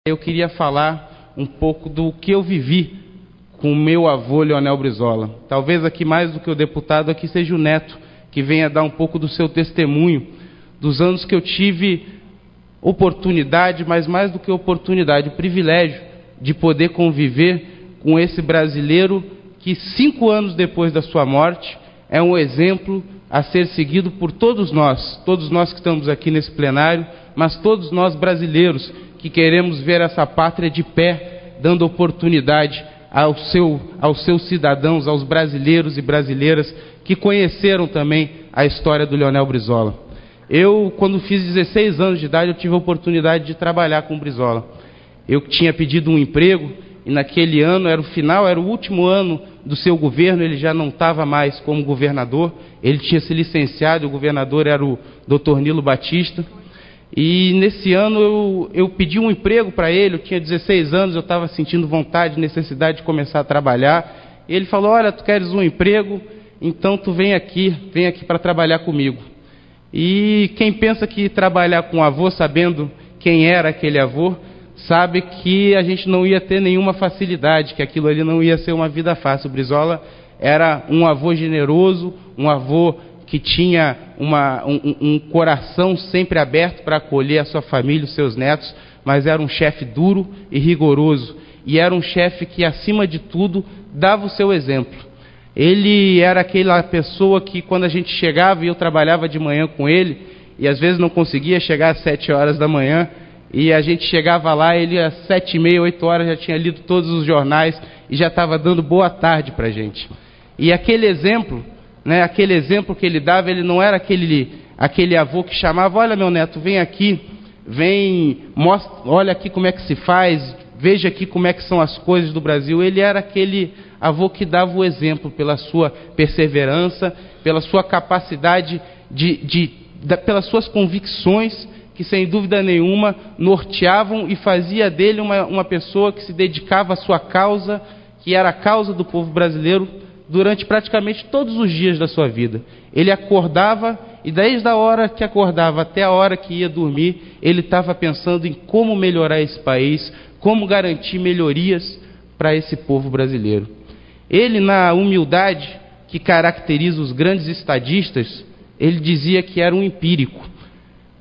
Eu queria falar um pouco do que eu vivi com o meu avô Leonel Brizola. Talvez aqui mais do que o deputado, aqui seja o neto, que venha dar um pouco do seu testemunho, dos anos que eu tive oportunidade, mas mais do que oportunidade, o privilégio de poder conviver com esse brasileiro que 5 anos depois da sua morte é um exemplo a ser seguido por todos nós que estamos aqui nesse plenário, mas todos nós brasileiros que queremos ver essa pátria de pé, dando oportunidade aos seus cidadãos, aos brasileiros e brasileiras que conheceram também a história do Leonel Brizola. Eu, quando fiz 16 anos de idade, eu tive a oportunidade de trabalhar com o Brizola. Eu tinha pedido um emprego e naquele ano, era o último ano do seu governo, ele já não estava mais como governador, ele tinha se licenciado, o governador era o Dr. Nilo Batista. E nesse ano eu pedi um emprego para ele, eu tinha 16 anos, eu estava sentindo vontade, necessidade de começar a trabalhar. E ele falou: olha, tu queres um emprego, então tu vem aqui para trabalhar comigo. E quem pensa que trabalhar com o avô, sabendo quem era aquele avô, sabe que a gente não ia ter nenhuma facilidade, que aquilo ali não ia ser uma vida fácil. O Brizola era um avô generoso, um avô que tinha um coração sempre aberto para acolher a sua família, os seus netos, mas era um chefe duro e rigoroso. E era um chefe que, acima de tudo, dava o seu exemplo. Ele era aquela pessoa que, quando a gente chegava, e eu trabalhava de manhã com ele, e às vezes não conseguia chegar às 7 horas da manhã, e a gente chegava lá, ele às 7h30, 8 horas já tinha lido todos os jornais e já estava dando boa tarde para a gente. E aquele exemplo que ele dava, ele não era aquele avô que chamava: olha, meu neto, vem aqui, mostra, olha aqui como é que se faz, veja aqui como é que são as coisas do Brasil. Ele era aquele avô que dava o exemplo pela sua perseverança, pela sua capacidade pelas suas convicções, que sem dúvida nenhuma norteavam e fazia dele uma pessoa que se dedicava à sua causa, que era a causa do povo brasileiro, durante praticamente todos os dias da sua vida. Ele acordava, e desde a hora que acordava até a hora que ia dormir, ele estava pensando em como melhorar esse país, como garantir melhorias para esse povo brasileiro. Ele, na humildade que caracteriza os grandes estadistas, ele dizia que era um empírico.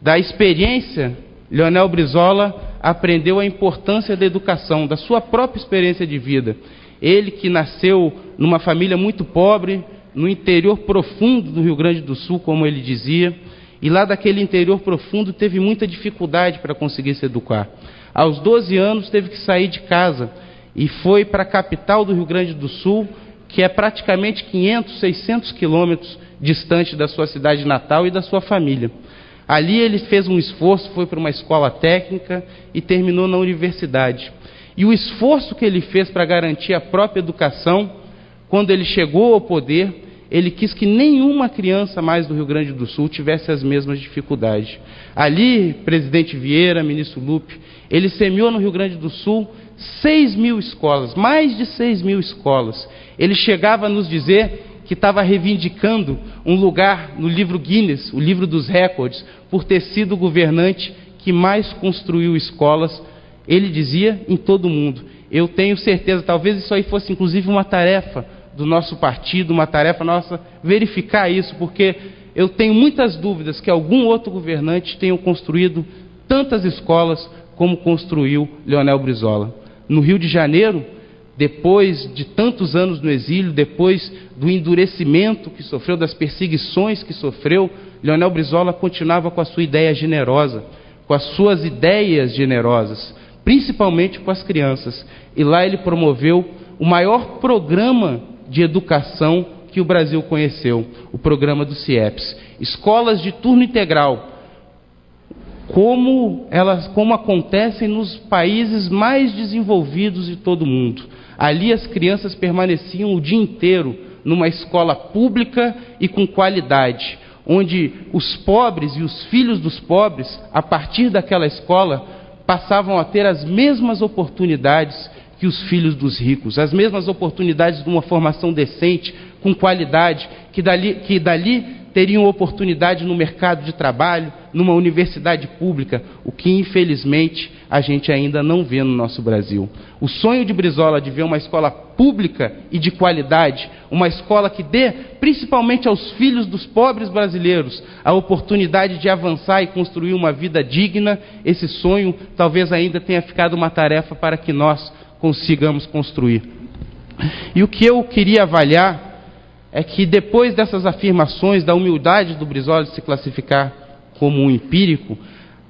Da experiência, Leonel Brizola aprendeu a importância da educação, da sua própria experiência de vida. Ele, que nasceu numa família muito pobre, no interior profundo do Rio Grande do Sul, como ele dizia, e lá daquele interior profundo teve muita dificuldade para conseguir se educar. Aos 12 anos teve que sair de casa e foi para a capital do Rio Grande do Sul, que é praticamente 500, 600 quilômetros distante da sua cidade natal e da sua família. Ali ele fez um esforço, foi para uma escola técnica e terminou na universidade. E o esforço que ele fez para garantir a própria educação, quando ele chegou ao poder, ele quis que nenhuma criança mais do Rio Grande do Sul tivesse as mesmas dificuldades. Ali, presidente Vieira, ministro Lupe, ele semeou no Rio Grande do Sul 6.000 escolas, mais de 6.000 escolas. Ele chegava a nos dizer que estava reivindicando um lugar no livro Guinness, o livro dos recordes, por ter sido o governante que mais construiu escolas, ele dizia, em todo o mundo. Eu tenho certeza, talvez isso aí fosse inclusive uma tarefa do nosso partido, uma tarefa nossa, verificar isso, porque eu tenho muitas dúvidas que algum outro governante tenha construído tantas escolas como construiu Leonel Brizola. No Rio de Janeiro, depois de tantos anos no exílio, depois do endurecimento que sofreu, das perseguições que sofreu, Leonel Brizola continuava com a sua ideia generosa, com as suas ideias generosas, principalmente com as crianças. E lá ele promoveu o maior programa de educação que o Brasil conheceu, o programa do CIEPS. Escolas de turno integral, como acontecem nos países mais desenvolvidos de todo o mundo. Ali as crianças permaneciam o dia inteiro numa escola pública e com qualidade, onde os pobres e os filhos dos pobres, a partir daquela escola, passavam a ter as mesmas oportunidades que os filhos dos ricos, as mesmas oportunidades de uma formação decente, com qualidade, que dali teriam oportunidade no mercado de trabalho, numa universidade pública, o que infelizmente a gente ainda não vê no nosso Brasil. O sonho de Brizola de ver uma escola pública e de qualidade, uma escola que dê, principalmente aos filhos dos pobres brasileiros, a oportunidade de avançar e construir uma vida digna, esse sonho talvez ainda tenha ficado uma tarefa para que nós consigamos construir. E o que eu queria avaliar é que depois dessas afirmações da humildade do Brizola de se classificar como um empírico,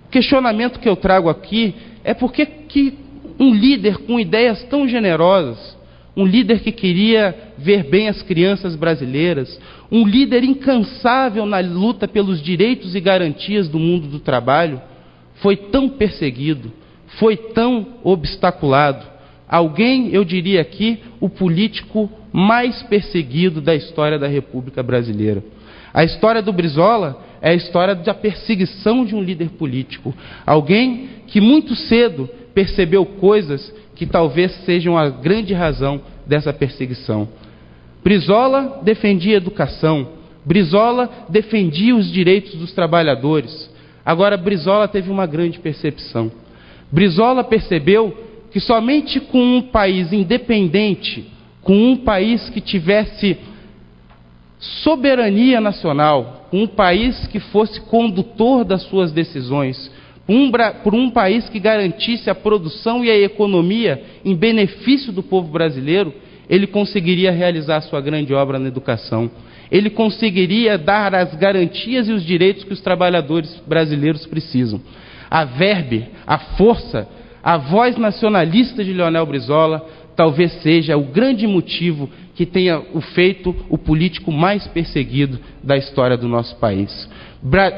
o questionamento que eu trago aqui é por que um líder com ideias tão generosas, um líder que queria ver bem as crianças brasileiras, um líder incansável na luta pelos direitos e garantias do mundo do trabalho, foi tão perseguido, foi tão obstaculado. Alguém, eu diria aqui, o político mais perseguido da história da República Brasileira. A história do Brizola é a história da perseguição de um líder político. Alguém que muito cedo percebeu coisas que talvez sejam a grande razão dessa perseguição. Brizola defendia a educação. Brizola defendia os direitos dos trabalhadores. Agora, Brizola teve uma grande percepção. Brizola percebeu que somente com um país independente, com um país que tivesse soberania nacional, um país que fosse condutor das suas decisões, por um país que garantisse a produção e a economia em benefício do povo brasileiro, ele conseguiria realizar a sua grande obra na educação. Ele conseguiria dar as garantias e os direitos que os trabalhadores brasileiros precisam. A verve, a força, a voz nacionalista de Leonel Brizola talvez seja o grande motivo que tenha o feito o político mais perseguido da história do nosso país.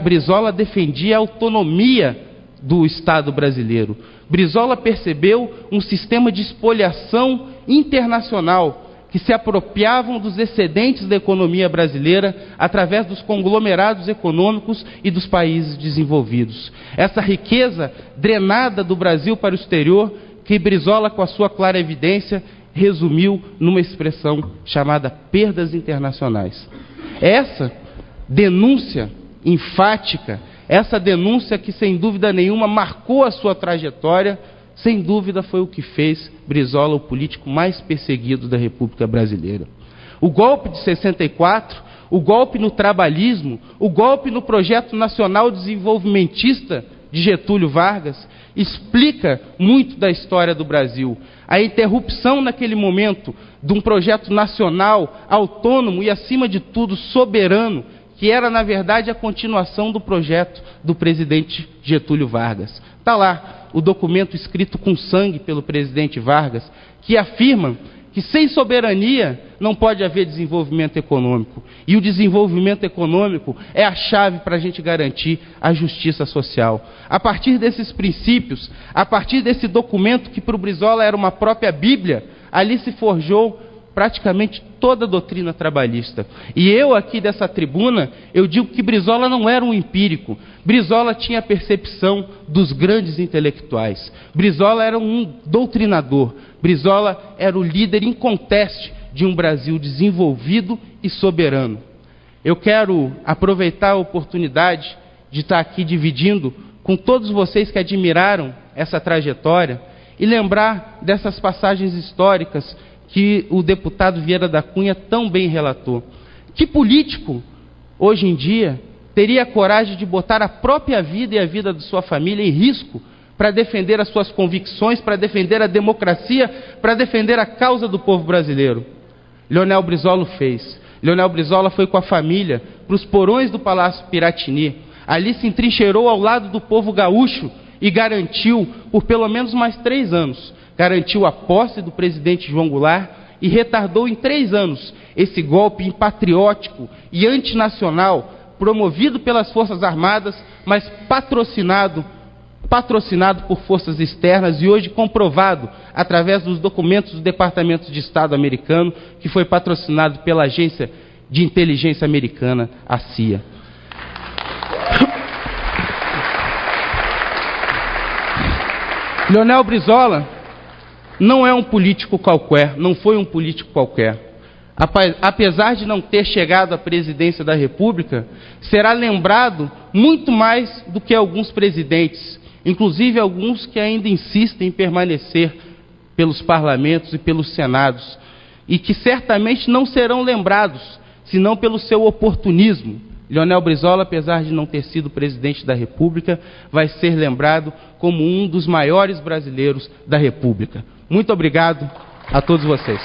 Brizola defendia a autonomia do Estado brasileiro. Brizola percebeu um sistema de espoliação internacional que se apropriavam dos excedentes da economia brasileira através dos conglomerados econômicos e dos países desenvolvidos. Essa riqueza drenada do Brasil para o exterior, que Brizola, com a sua clara evidência, resumiu numa expressão chamada perdas internacionais. Essa denúncia enfática, essa denúncia que sem dúvida nenhuma marcou a sua trajetória, sem dúvida foi o que fez Brizola o político mais perseguido da República Brasileira. O golpe de 64, o golpe no trabalhismo, o golpe no projeto nacional desenvolvimentista de Getúlio Vargas, explica muito da história do Brasil. A interrupção naquele momento de um projeto nacional, autônomo e, acima de tudo, soberano, que era, na verdade, a continuação do projeto do presidente Getúlio Vargas. Está lá o documento escrito com sangue pelo presidente Vargas, que afirma que sem soberania não pode haver desenvolvimento econômico. E o desenvolvimento econômico é a chave para a gente garantir a justiça social. A partir desses princípios, a partir desse documento que para o Brizola era uma própria Bíblia, ali se forjou praticamente toda a doutrina trabalhista. E eu aqui dessa tribuna, eu digo que Brizola não era um empírico. Brizola tinha a percepção dos grandes intelectuais. Brizola era um doutrinador. Brizola era o líder inconteste de um Brasil desenvolvido e soberano. Eu quero aproveitar a oportunidade de estar aqui dividindo com todos vocês que admiraram essa trajetória e lembrar dessas passagens históricas que o deputado Vieira da Cunha tão bem relatou. Que político, hoje em dia, teria a coragem de botar a própria vida e a vida de sua família em risco para defender as suas convicções, para defender a democracia, para defender a causa do povo brasileiro? Leonel Brizola fez. Leonel Brizola foi com a família para os porões do Palácio Piratini. Ali se entrincheirou ao lado do povo gaúcho e garantiu, por pelo menos mais 3 anos, garantiu a posse do presidente João Goulart e retardou em 3 anos esse golpe impatriótico e antinacional promovido pelas Forças Armadas, mas patrocinado por forças externas e hoje comprovado através dos documentos do Departamento de Estado americano, que foi patrocinado pela Agência de Inteligência Americana, a CIA. Leonel Brizola não é um político qualquer, não foi um político qualquer. apesar de não ter chegado à presidência da República, será lembrado muito mais do que alguns presidentes, inclusive alguns que ainda insistem em permanecer pelos parlamentos e pelos senados, e que certamente não serão lembrados, senão pelo seu oportunismo. Leonel Brizola, apesar de não ter sido presidente da República, vai ser lembrado como um dos maiores brasileiros da República. Muito obrigado a todos vocês.